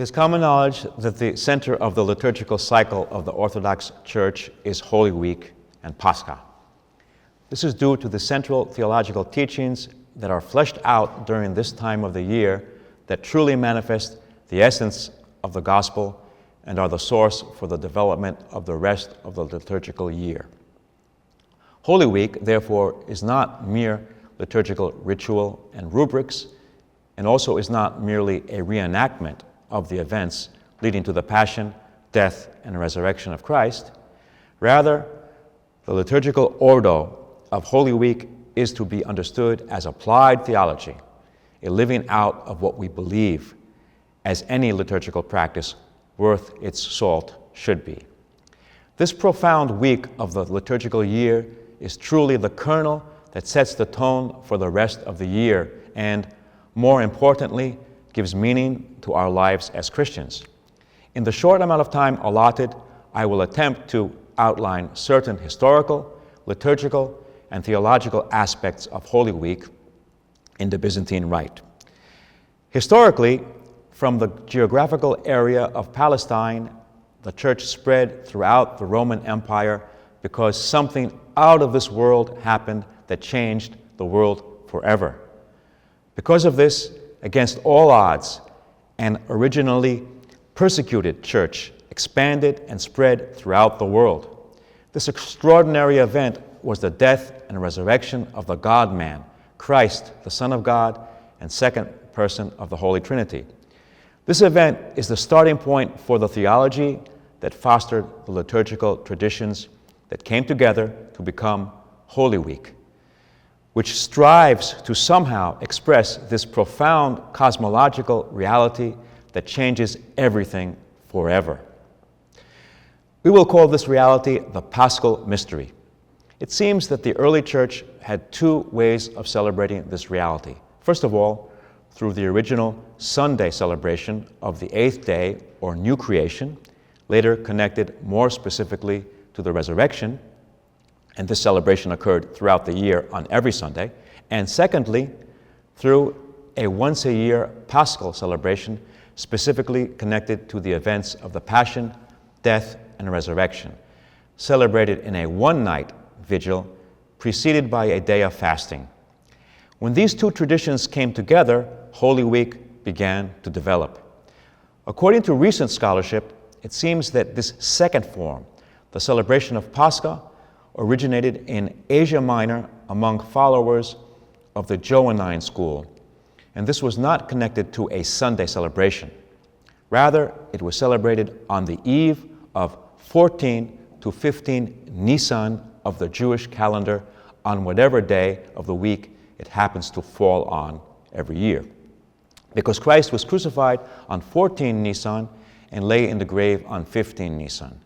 It is common knowledge that the center of the liturgical cycle of the Orthodox Church is Holy Week and Paschal. This is due to the central theological teachings that are fleshed out during this time of the year that truly manifest the essence of the gospel and are the source for the development of the rest of the liturgical year. Holy Week, therefore, is not mere liturgical ritual and rubrics, and also is not merely a reenactment of the events leading to the passion, death, and resurrection of Christ. Rather, the liturgical ordo of Holy Week is to be understood as applied theology, a living out of what we believe, as any liturgical practice worth its salt should be. This profound week of the liturgical year is truly the kernel that sets the tone for the rest of the year and, more importantly, gives meaning to our lives as Christians. In the short amount of time allotted, I will attempt to outline certain historical, liturgical, and theological aspects of Holy Week in the Byzantine Rite. Historically, from the geographical area of Palestine, the church spread throughout the Roman Empire because something out of this world happened that changed the world forever. Because of this, against all odds, an originally persecuted church expanded and spread throughout the world. This extraordinary event was the death and resurrection of the God-man, Christ, the Son of God, and second person of the Holy Trinity. This event is the starting point for the theology that fostered the liturgical traditions that came together to become Holy Week, which strives to somehow express this profound cosmological reality that changes everything forever. We will call this reality the Paschal mystery. It seems that the early church had two ways of celebrating this reality. First of all, through the original Sunday celebration of the eighth day, or New Creation, later connected more specifically to the resurrection, and this celebration occurred throughout the year on every Sunday. And secondly, through a once-a-year Paschal celebration specifically connected to the events of the Passion, death, and resurrection, celebrated in a one-night vigil preceded by a day of fasting. When these two traditions came together, Holy Week began to develop. According to recent scholarship, it seems that this second form, the celebration of Pascha, originated in Asia Minor among followers of the Johannine school, and this was not connected to a Sunday celebration. Rather, it was celebrated on the eve of 14 to 15 Nisan of the Jewish calendar on whatever day of the week it happens to fall on every year. Because Christ was crucified on 14 Nisan and lay in the grave on 15 Nisan.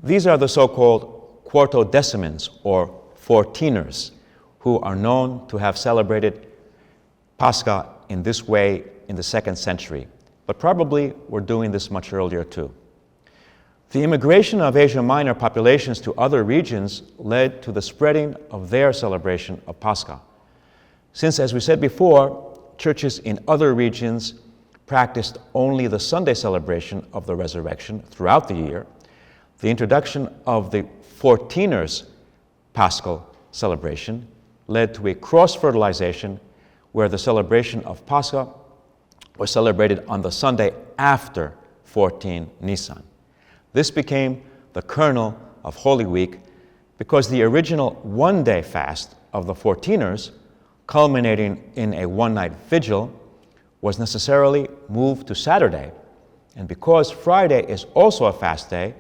These are the so-called Quartodecimans, or 14ers, who are known to have celebrated Pascha in this way in the 2nd century, but probably were doing this much earlier too. The immigration of Asia Minor populations to other regions led to the spreading of their celebration of Pascha. Since, as we said before, churches in other regions practiced only the Sunday celebration of the resurrection throughout the year, the introduction of the 14ers Paschal celebration led to a cross-fertilization where the celebration of Pascha was celebrated on the Sunday after 14 Nisan. This became the kernel of Holy Week because the original one-day fast of the 14ers, culminating in a one-night vigil, was necessarily moved to Saturday. And because Friday is also a fast day,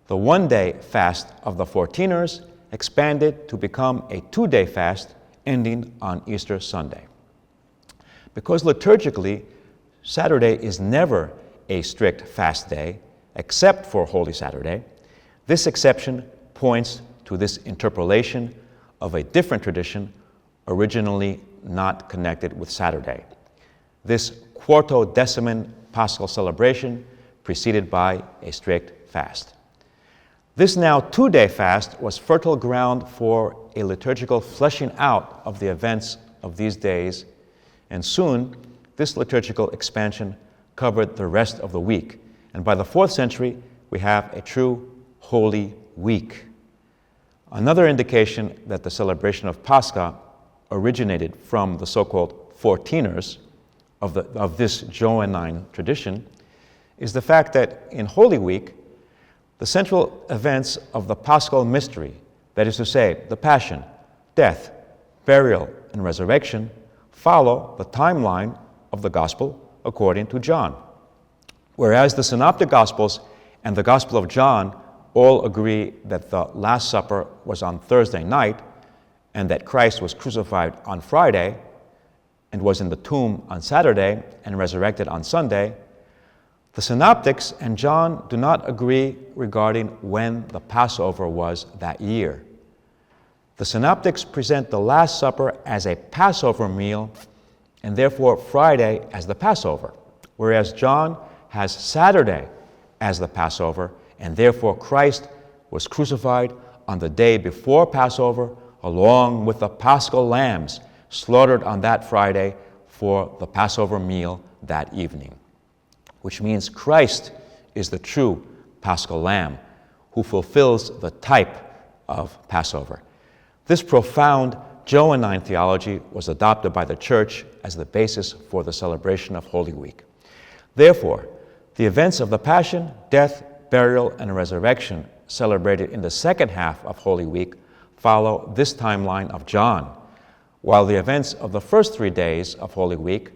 the one-day fast of the 14ers expanded to become a two-day fast ending on Easter Sunday. Because liturgically, Saturday is never a strict fast day, except for Holy Saturday, this exception points to this interpolation of a different tradition originally not connected with Saturday. This Quartodeciman Paschal celebration preceded by a strict fast. This now two-day fast was fertile ground for a liturgical fleshing out of the events of these days, and soon this liturgical expansion covered the rest of the week. And by the 4th century, we have a true Holy Week. Another indication that the celebration of Pascha originated from the so-called 14ers of this Johannine tradition is the fact that in Holy Week, the central events of the paschal mystery, that is to say, the Passion, death, burial, and resurrection, follow the timeline of the Gospel according to John. Whereas the Synoptic Gospels and the Gospel of John all agree that the Last Supper was on Thursday night and that Christ was crucified on Friday and was in the tomb on Saturday and resurrected on Sunday, the Synoptics and John do not agree regarding when the Passover was that year. The Synoptics present the Last Supper as a Passover meal and therefore Friday as the Passover, whereas John has Saturday as the Passover, and therefore Christ was crucified on the day before Passover along with the paschal lambs slaughtered on that Friday for the Passover meal that evening, which means Christ is the true paschal lamb who fulfills the type of Passover. This profound Johannine theology was adopted by the Church as the basis for the celebration of Holy Week. Therefore, the events of the Passion, death, burial, and resurrection celebrated in the second half of Holy Week follow this timeline of John, while the events of the first 3 days of Holy Week,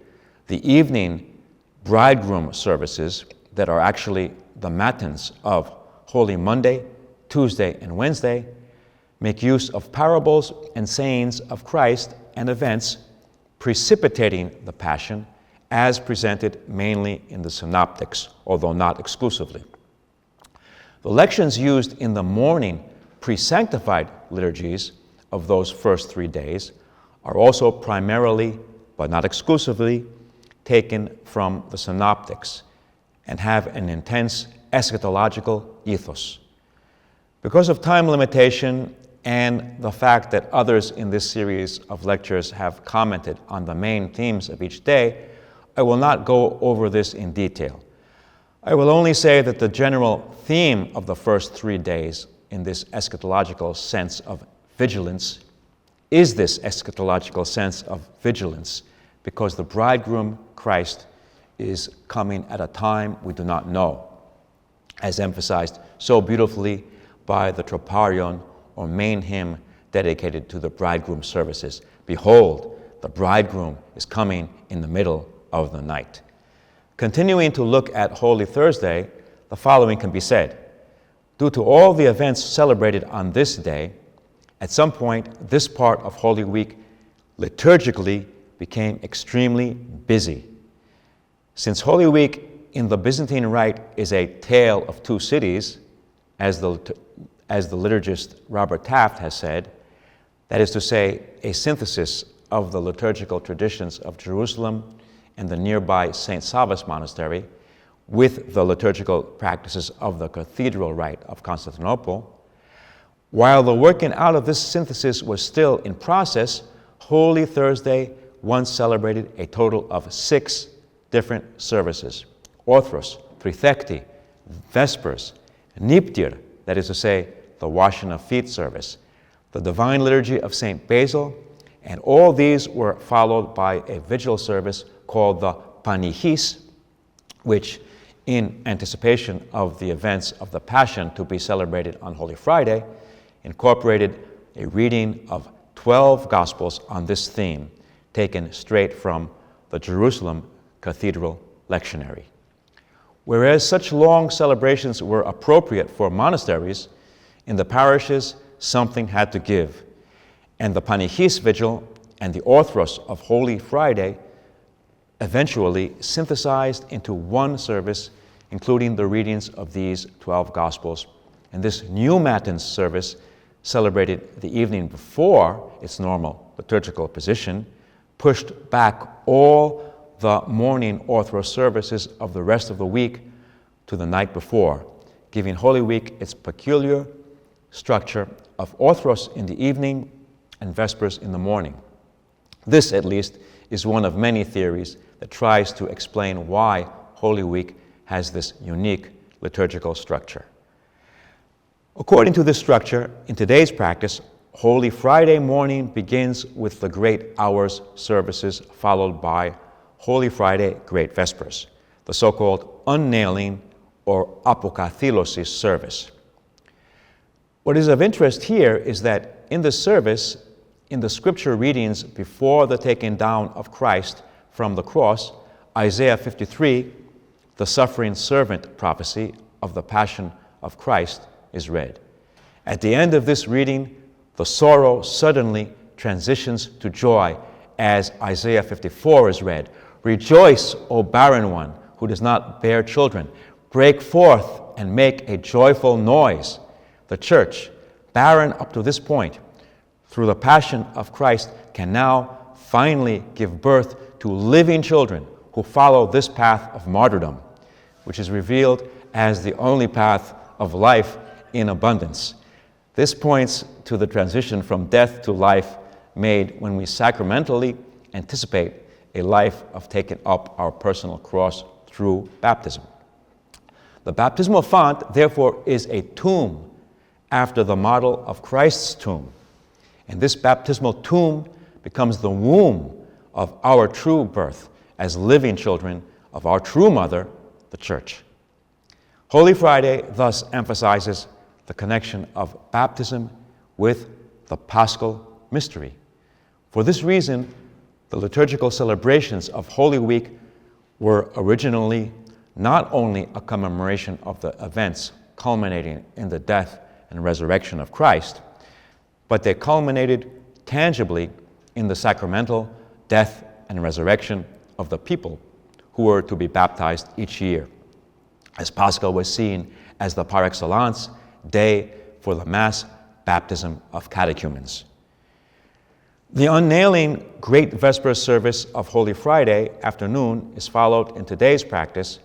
the evening bridegroom services that are actually the matins of Holy Monday, Tuesday, and Wednesday, make use of parables and sayings of Christ and events precipitating the Passion as presented mainly in the Synoptics, although not exclusively. The lections used in the morning pre-sanctified liturgies of those first 3 days are also primarily, but not exclusively, taken from the Synoptics and have an intense eschatological ethos. Because of time limitation and the fact that others in this series of lectures have commented on the main themes of each day, I will not go over this in detail. I will only say that the general theme of the first 3 days in this eschatological sense of vigilance is this eschatological sense of vigilance because the bridegroom, Christ, is coming at a time we do not know, as emphasized so beautifully by the Troparion, or main hymn dedicated to the bridegroom services. Behold, the bridegroom is coming in the middle of the night. Continuing to look at Holy Thursday, the following can be said. Due to all the events celebrated on this day, at some point this part of Holy Week liturgically became extremely busy. Since Holy Week in the Byzantine Rite is a tale of two cities, as the liturgist Robert Taft has said, that is to say, a synthesis of the liturgical traditions of Jerusalem and the nearby St. Savas Monastery with the liturgical practices of the Cathedral Rite of Constantinople. While the working out of this synthesis was still in process, Holy Thursday once celebrated a total of 6 different services: Orthros, Trithekti, Vespers, Niptir, that is to say, the washing of feet service, the Divine Liturgy of St. Basil, and all these were followed by a vigil service called the Panichis, which, in anticipation of the events of the Passion to be celebrated on Holy Friday, incorporated a reading of 12 Gospels on this theme, taken straight from the Jerusalem Cathedral Lectionary. Whereas such long celebrations were appropriate for monasteries, in the parishes something had to give, and the Panichis Vigil and the Orthros of Holy Friday eventually synthesized into one service, including the readings of these 12 Gospels. And this new Matins service, celebrated the evening before its normal liturgical position, pushed back all the morning Orthros services of the rest of the week to the night before, giving Holy Week its peculiar structure of Orthros in the evening and Vespers in the morning. This, at least, is one of many theories that tries to explain why Holy Week has this unique liturgical structure. According to this structure, in today's practice, Holy Friday morning begins with the Great Hours services, followed by Holy Friday Great Vespers, the so-called unnailing or apokathilosis service. What is of interest here is that in this service, in the scripture readings before the taking down of Christ from the cross, Isaiah 53, the suffering servant prophecy of the Passion of Christ, is read. At the end of this reading, the sorrow suddenly transitions to joy as Isaiah 54 is read. Rejoice, O barren one who does not bear children. Break forth and make a joyful noise. The church, barren up to this point, through the Passion of Christ, can now finally give birth to living children who follow this path of martyrdom, which is revealed as the only path of life in abundance. This points to the transition from death to life made when we sacramentally anticipate a life of taking up our personal cross through baptism. The baptismal font, therefore, is a tomb after the model of Christ's tomb. And this baptismal tomb becomes the womb of our true birth as living children of our true mother, the Church. Holy Friday thus emphasizes the connection of baptism with the paschal mystery. For this reason, the liturgical celebrations of Holy Week were originally not only a commemoration of the events culminating in the death and resurrection of Christ, but they culminated tangibly in the sacramental death and resurrection of the people who were to be baptized each year, as Pascha was seen as the par excellence day for the mass baptism of catechumens. The unnailing Great Vespers service of Holy Friday afternoon is followed in today's practice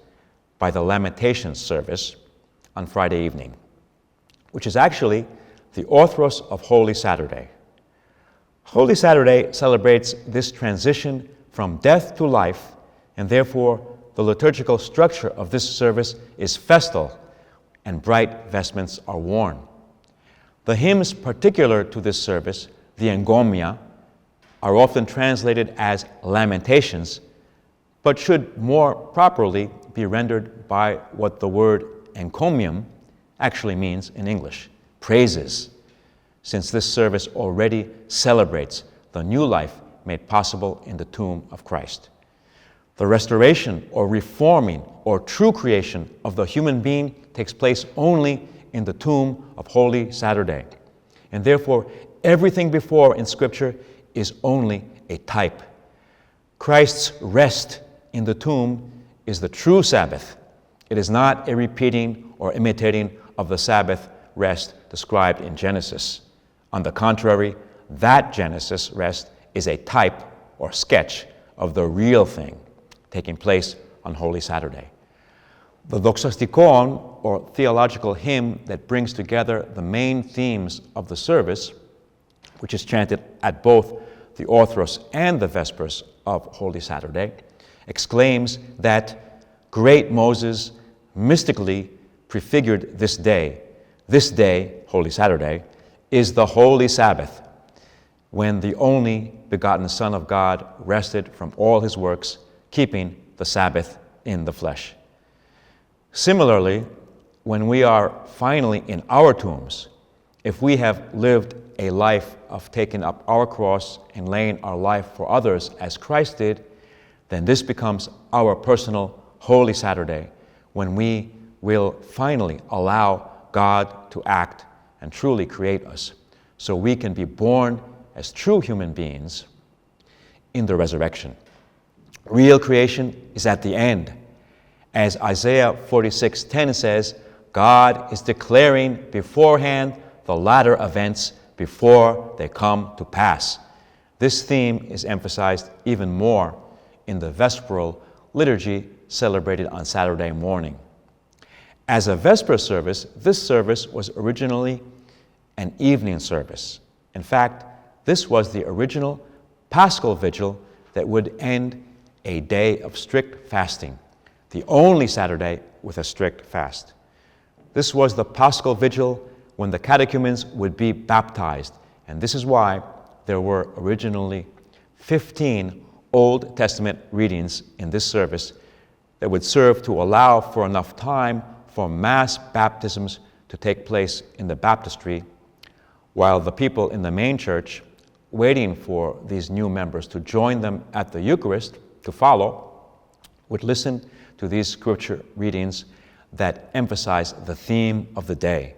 by the Lamentations service on Friday evening, which is actually the orthros of Holy Saturday. Holy Saturday celebrates this transition from death to life, and therefore the liturgical structure of this service is festal and bright vestments are worn. The hymns particular to this service, the engomia, are often translated as lamentations, but should more properly be rendered by what the word encomium actually means in English, praises, since this service already celebrates the new life made possible in the tomb of Christ. The restoration or reforming or true creation of the human being takes place only in the tomb of Holy Saturday. And therefore, everything before in Scripture is only a type. Christ's rest in the tomb is the true Sabbath. It is not a repeating or imitating of the Sabbath rest described in Genesis. On the contrary, that Genesis rest is a type or sketch of the real thing taking place on Holy Saturday. The doxastikon, or theological hymn that brings together the main themes of the service, which is chanted at both the orthros and the vespers of Holy Saturday, exclaims that great Moses mystically prefigured this day. This day, Holy Saturday, is the Holy Sabbath, when the only begotten Son of God rested from all his works, keeping the Sabbath in the flesh. Similarly, when we are finally in our tombs, if we have lived a life of taking up our cross and laying our life for others as Christ did, then this becomes our personal Holy Saturday, when we will finally allow God to act and truly create us, so we can be born as true human beings in the resurrection. Real creation is at the end. As Isaiah 46:10 says, God is declaring beforehand the latter events before they come to pass. This theme is emphasized even more in the Vesperal liturgy celebrated on Saturday morning. As a Vesper service, this service was originally an evening service. In fact, this was the original Paschal vigil that would end a day of strict fasting, the only Saturday with a strict fast. This was the paschal vigil when the catechumens would be baptized, and this is why there were originally 15 Old Testament readings in this service that would serve to allow for enough time for mass baptisms to take place in the baptistry, while the people in the main church, waiting for these new members to join them at the Eucharist to follow, would listen to these scripture readings that emphasize the theme of the day,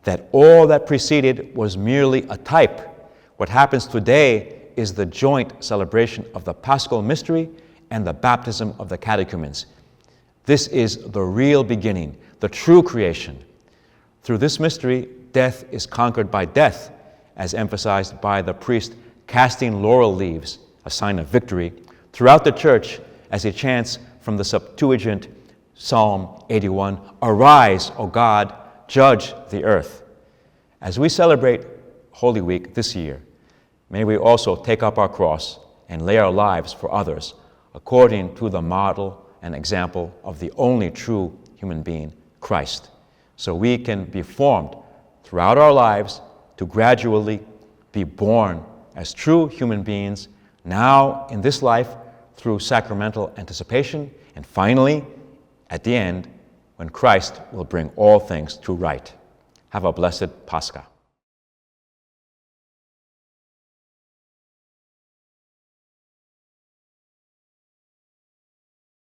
that all that preceded was merely a type. What happens today is the joint celebration of the Paschal mystery and the baptism of the catechumens. This is the real beginning, the true creation. Through this mystery, death is conquered by death, as emphasized by the priest casting laurel leaves, a sign of victory, throughout the church as he chants from the Septuagint Psalm 81, "Arise, O God, judge the earth." As we celebrate Holy Week this year, may we also take up our cross and lay our lives for others according to the model and example of the only true human being, Christ, so we can be formed throughout our lives to gradually be born as true human beings, now in this life through sacramental anticipation, and finally, at the end, when Christ will bring all things to right. Have a blessed Pascha.